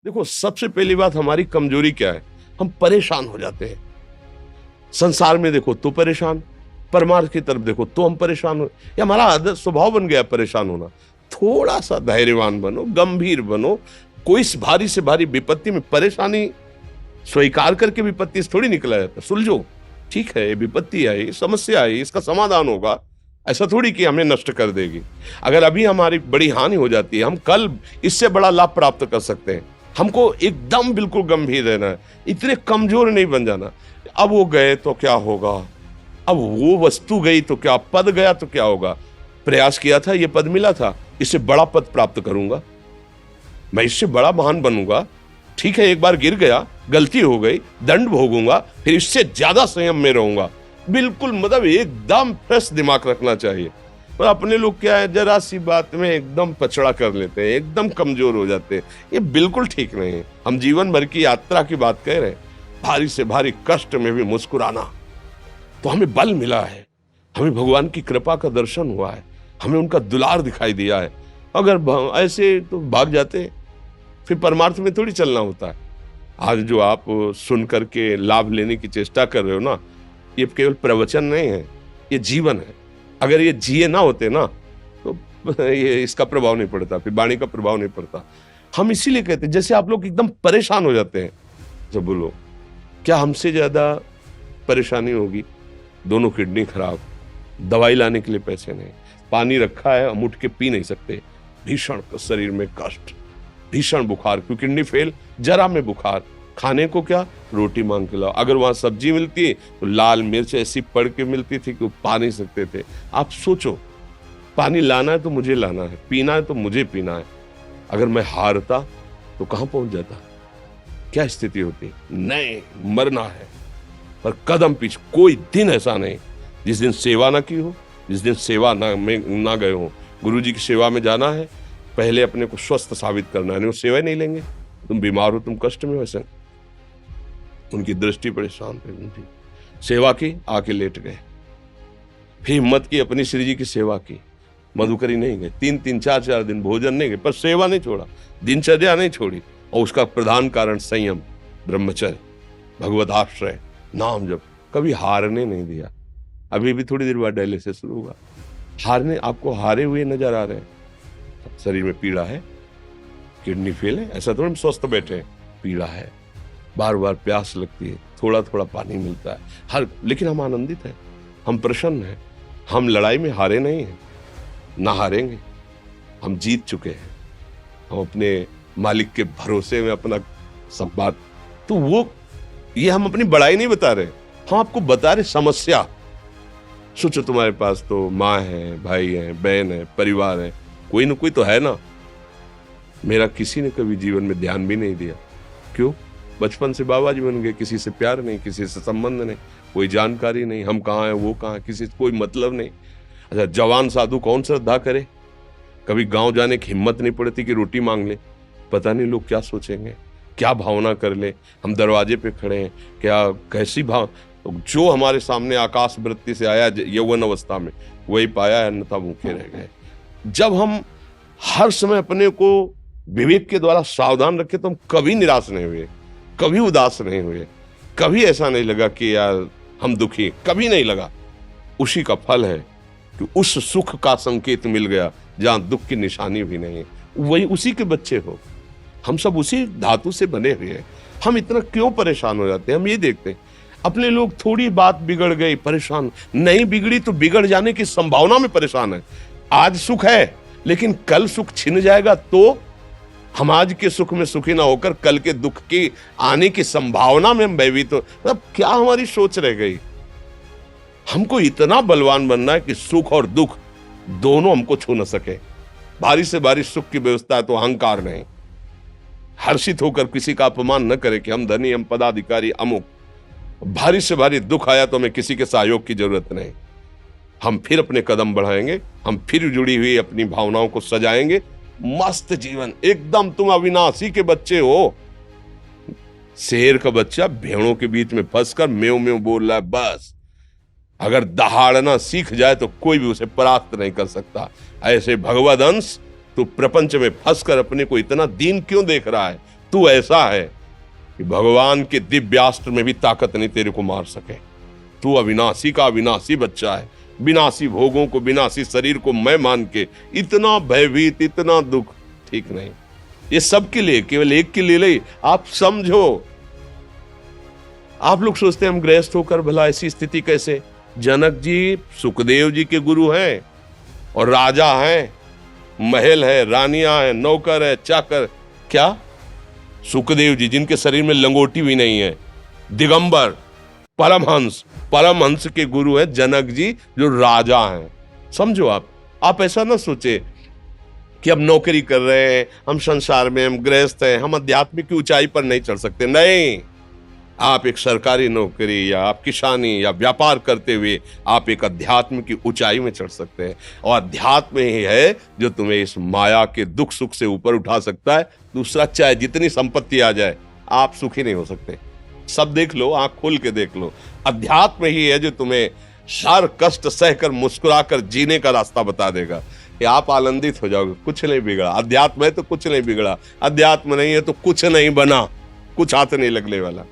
देखो, सबसे पहली बात हमारी कमजोरी क्या है? हम परेशान हो जाते हैं। संसार में देखो तो परेशान, परमार्थ की तरफ देखो तो हम परेशान हो। ये हमारा आदत स्वभाव बन गया परेशान होना। थोड़ा सा धैर्यवान बनो, गंभीर बनो। कोई इस भारी से भारी विपत्ति में परेशानी स्वीकार करके विपत्ति से थोड़ी निकला जाता। सुलझो, ठीक है, ये विपत्ति आई, समस्या आई, इसका समाधान होगा। ऐसा थोड़ी कि हमें नष्ट कर देगी। अगर अभी हमारी बड़ी हानि हो जाती है, हम कल इससे बड़ा लाभ प्राप्त कर सकते हैं। हमको एकदम बिल्कुल गंभीर रहना है, इतने कमजोर नहीं बन जाना। अब वो गए तो क्या होगा, अब वो वस्तु गई तो क्या, पद गया तो क्या होगा। प्रयास किया था, ये पद मिला था, इससे बड़ा पद प्राप्त करूंगा, मैं इससे बड़ा महान बनूंगा। ठीक है, एक बार गिर गया, गलती हो गई, दंड भोगूंगा, फिर इससे ज्यादा संयम में रहूंगा। बिल्कुल मतलब एकदम फ्रेश दिमाग रखना चाहिए। पर अपने लोग क्या है, जरा सी बात में एकदम पछड़ा कर लेते हैं, एकदम कमजोर हो जाते हैं। ये बिल्कुल ठीक नहीं है। हम जीवन भर की यात्रा की बात कह रहे हैं, भारी से भारी कष्ट में भी मुस्कुराना, तो हमें बल मिला है, हमें भगवान की कृपा का दर्शन हुआ है, हमें उनका दुलार दिखाई दिया है। अगर ऐसे तो भाग जाते, फिर परमार्थ में थोड़ी चलना होता है। आज जो आप सुन करके लाभ लेने की चेष्टा कर रहे हो ना, ये केवल प्रवचन नहीं है, ये जीवन है। अगर ये जिए ना होते ना, तो ये इसका प्रभाव नहीं पड़ता, फिर वाणी का प्रभाव नहीं पड़ता। हम इसीलिए कहते हैं, जैसे आप लोग एकदम परेशान हो जाते हैं जब बोलो, क्या हमसे ज्यादा परेशानी होगी? दोनों किडनी खराब, दवाई लाने के लिए पैसे नहीं, पानी रखा है हम उठ के पी नहीं सकते, भीषण शरीर में कष्ट, भीषण बुखार, क्योंकि किडनी फेल, जरा में बुखार, खाने को क्या, रोटी मांग के लाओ। अगर वहां सब्जी मिलती है तो लाल मिर्च ऐसी पड़ के मिलती थी कि वो पा नहीं सकते थे। आप सोचो, पानी लाना है तो मुझे लाना है, पीना है तो मुझे पीना है। अगर मैं हारता तो कहां पहुंच जाता, क्या स्थिति होती? नहीं, मरना है, पर कदम पीछे। कोई दिन ऐसा नहीं जिस दिन सेवा ना की हो, जिस दिन सेवा ना गए हो। गुरु जी की सेवा में जाना है, पहले अपने को स्वस्थ साबित करना है, नहीं वो सेवा नहीं लेंगे। तुम बीमार हो, तुम कष्ट में हो, ऐसे उनकी दृष्टि परेशान पे उनकी सेवा की, आके लेट गए। फिर हिम्मत की, अपनी श्री जी की सेवा की, मधुकरी नहीं गए, 3-3 4-4 दिन भोजन नहीं गए, पर सेवा नहीं छोड़ा, दिनचर्या नहीं छोड़ी। और उसका प्रधान कारण संयम, ब्रह्मचर्य, भगवत आश्रय, नाम जप, कभी हारने नहीं दिया। अभी भी थोड़ी देर बाद डायलिसिस शुरू होगा, हारने, आपको हारे हुए नजर आ रहे हैं। शरीर में पीड़ा है, किडनी फेल है, ऐसा तो हम स्वस्थ बैठे हैं, पीड़ा है, बार बार प्यास लगती है, थोड़ा थोड़ा पानी मिलता है, लेकिन हम आनंदित हैं, हम प्रसन्न हैं। हम लड़ाई में हारे नहीं हैं, ना हारेंगे, हम जीत चुके हैं। हम अपने मालिक के भरोसे में अपना सब बात, तो वो ये हम अपनी बड़ाई नहीं बता रहे, हम आपको बता रहे समस्या। सोचो, तुम्हारे पास तो माँ है, भाई है, बहन है, परिवार है, कोई ना कोई तो है ना। मेरा किसी ने कभी जीवन में ध्यान भी नहीं दिया। क्यों? बचपन से बाबा जी बन गए, किसी से प्यार नहीं, किसी से संबंध नहीं, कोई जानकारी नहीं, हम कहाँ हैं, वो कहाँ है, किसी से कोई मतलब नहीं। अच्छा, जवान साधु कौन श्रद्धा करे? कभी गांव जाने की हिम्मत नहीं पड़ती कि रोटी मांग ले, पता नहीं लोग क्या सोचेंगे, क्या भावना कर ले। हम दरवाजे पे खड़े हैं, क्या कैसी भाव, जो हमारे सामने आकाश वृत्ति से आया यौवन अवस्था में, वही पाया, अन्यथा भूखे रह गए। जब हम हर समय अपने को विवेक के द्वारा सावधान रखे, तो हम कभी निराश नहीं हुए, कभी उदास नहीं हुए, कभी ऐसा नहीं लगा कि यार हम दुखी, कभी नहीं लगा। उसी का फल है कि उस सुख का संकेत मिल गया जहां दुख की निशानी भी नहीं है। वही उसी के बच्चे हो, हम सब उसी धातु से बने हुए हैं। हम इतना क्यों परेशान हो जाते हैं? हम ये देखते हैं, अपने लोग थोड़ी बात बिगड़ गई परेशान, नहीं बिगड़ी तो बिगड़ जाने की संभावना में परेशान है। आज सुख है, लेकिन कल सुख छिन जाएगा तो हम आज के सुख में सुखी ना होकर कल के दुख की आने की संभावना में हम भयभीत हो। मतलब क्या हमारी सोच रह गई? हमको इतना बलवान बनना है कि सुख और दुख दोनों हमको छू न सके। भारी से भारी सुख की व्यवस्था है तो अहंकार नहीं, हर्षित होकर किसी का अपमान न करे कि हम धनी, हम पदाधिकारी, अमुक। भारी से भारी दुख आया तो हमें किसी के सहयोग की जरूरत नहीं, हम फिर अपने कदम बढ़ाएंगे, हम फिर जुड़ी हुई अपनी भावनाओं को सजाएंगे। मस्त जीवन एकदम। तुम अविनाशी के बच्चे हो। शेर का बच्चा भेड़ों के बीच में फंसकर म्यों म्यों बोल रहा है, बस अगर दहाड़ना सीख जाए तो कोई भी उसे परास्त नहीं कर सकता। ऐसे भगवद अंश तू प्रपंच में फंसकर अपने को इतना दीन क्यों देख रहा है? तू ऐसा है कि भगवान के दिव्यास्त्र में भी ताकत नहीं तेरे को मार सके। तू अविनाशी का अविनाशी बच्चा है। विनाशी भोगों को, विनाशी शरीर को मैं मान के इतना भयभीत, इतना दुख ठीक नहीं। ये सबके लिए, केवल एक के लिए नहीं। आप समझो, आप लोग सोचते हैं हम गृहस्थ होकर भला ऐसी स्थिति कैसे। जनक जी सुखदेव जी के गुरु हैं और राजा हैं, महल है, रानियां हैं, नौकर है, चाकर। क्या सुखदेव जी जिनके शरीर में लंगोटी भी नहीं है, दिगंबर, परमहंस के गुरु हैं जनक जी जो राजा हैं। समझो, आप ऐसा ना सोचे कि हम नौकरी कर रहे हैं, हम संसार में, हम गृहस्थ हैं, हम आध्यात्मिक की ऊंचाई पर नहीं चढ़ सकते। नहीं, आप एक सरकारी नौकरी या आप किसानी या व्यापार करते हुए आप एक अध्यात्म की ऊंचाई में चढ़ सकते हैं। और अध्यात्म ही है जो तुम्हें इस माया के दुख सुख से ऊपर उठा सकता है। दूसरा, चाहे जितनी संपत्ति आ जाए, आप सुखी नहीं हो सकते। सब देख लो, आंख खोल के देख लो। अध्यात्म ही है जो तुम्हें हर कष्ट सहकर मुस्कुराकर जीने का रास्ता बता देगा कि आप आनंदित हो जाओगे। कुछ नहीं बिगड़ा। अध्यात्म है तो कुछ नहीं बिगड़ा, अध्यात्म नहीं है तो कुछ नहीं बना, कुछ हाथ नहीं लगने वाला।